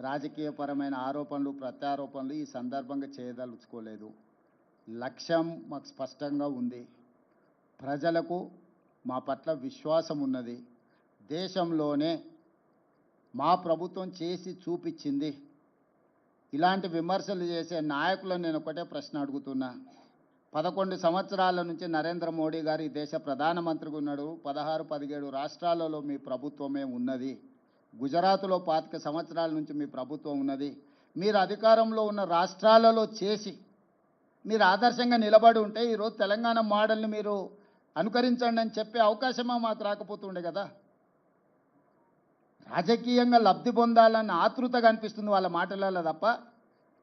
రాజకీయపరమైన ఆరోపణలు ప్రత్యారోపణలు ఈ సందర్భంగా చేయదలుచుకోలేదు. లక్ష్యం మాకు స్పష్టంగా ఉంది. ప్రజలకు మా పట్ల విశ్వాసం ఉన్నది. దేశంలోనే మా ప్రభుత్వం చేసి చూపించింది. ఇలాంటి విమర్శలు చేసే నాయకులను నేను ఒకటే ప్రశ్న అడుగుతున్నా. 11 సంవత్సరాల నుంచి నరేంద్ర మోడీ గారు ఈ దేశ ప్రధానమంత్రిగా ఉన్నాడు. 16-17 రాష్ట్రాలలో మీ ప్రభుత్వమే ఉన్నది. గుజరాత్లో 25 సంవత్సరాల నుంచి మీ ప్రభుత్వం ఉన్నది. మీరు అధికారంలో ఉన్న రాష్ట్రాలలో చేసి మీరు ఆదర్శంగా నిలబడి ఉంటే ఈరోజు తెలంగాణ మోడల్ని మీరు అనుకరించండి అని చెప్పే అవకాశమా మాకు రాకపోతుండే కదా. రాజకీయంగా లబ్ధి పొందాలన్న ఆతృతగా అనిపిస్తుంది వాళ్ళ మాటలలో తప్ప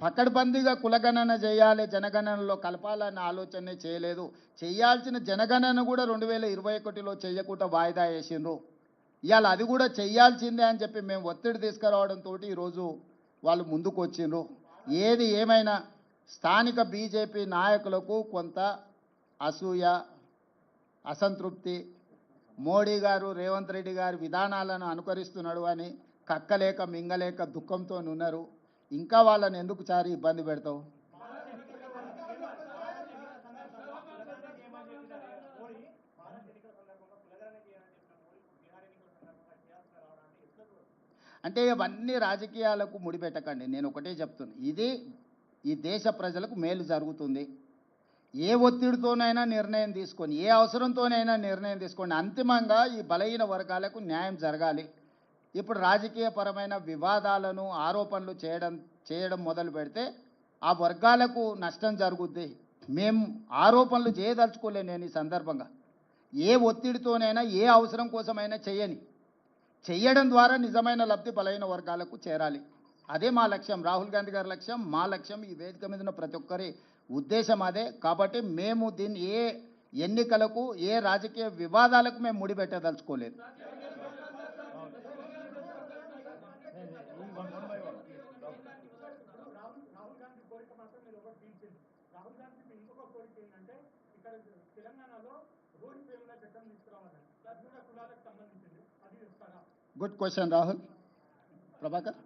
పకడ్బందీగా కులగణన చేయాలి, జనగణనలో కలపాలన్న ఆలోచనే చేయలేదు. చేయాల్సిన జనగణన కూడా 2021లో చేయకుండా వాయిదా వేసిండ్రు. ఇవాళ అది కూడా చేయాల్సిందే అని చెప్పి మేము ఒత్తిడి తీసుకురావడంతో ఈరోజు వాళ్ళు ముందుకు వచ్చిండ్రు. ఏది ఏమైనా స్థానిక బీజేపీ నాయకులకు కొంత అసూయ, అసంతృప్తి, మోడీ గారు రేవంత్ రెడ్డి గారి విధానాలను అనుకరిస్తున్నాడు అని కక్కలేక మింగలేక దుఃఖంతో ఉన్నారు. ఇంకా వాళ్ళని ఎందుకు చారి ఇబ్బంది పెడతావు? అంటే ఇవన్నీ రాజకీయాలకు ముడిపెట్టకండి. నేను ఒకటే చెప్తున్నా, ఇది ఈ దేశ ప్రజలకు మేలు జరుగుతుంది. ఏ ఒత్తిడితోనైనా నిర్ణయం తీసుకొని, ఏ అవసరంతోనైనా నిర్ణయం తీసుకోండి. అంతిమంగా ఈ బలహీన వర్గాలకు న్యాయం జరగాలి. ఇప్పుడు రాజకీయపరమైన వివాదాలను ఆరోపణలు చేయడం మొదలు పెడితే ఆ వర్గాలకు నష్టం జరుగుద్ది. మేము ఆరోపణలు చేయదలుచుకోలే. నేను ఈ సందర్భంగా ఏ ఒత్తిడితోనైనా ఏ అవసరం కోసమైనా చేయడం ద్వారా నిజమైన లబ్ధి బలహీన వర్గాలకు చేరాలి. అదే మా లక్ష్యం, రాహుల్ గాంధీ గారి లక్ష్యం, మా లక్ష్యం, ఈ వేదిక మీద ఉన్న ప్రతి ఒక్కరి ఉద్దేశం అదే. కాబట్టి మేము దీన్ని ఏ ఎన్నికలకు ఏ రాజకీయ వివాదాలకు మేము ముడిపెట్టదలుచుకోలేదు. Good question Rahul. ప్రభాకర్.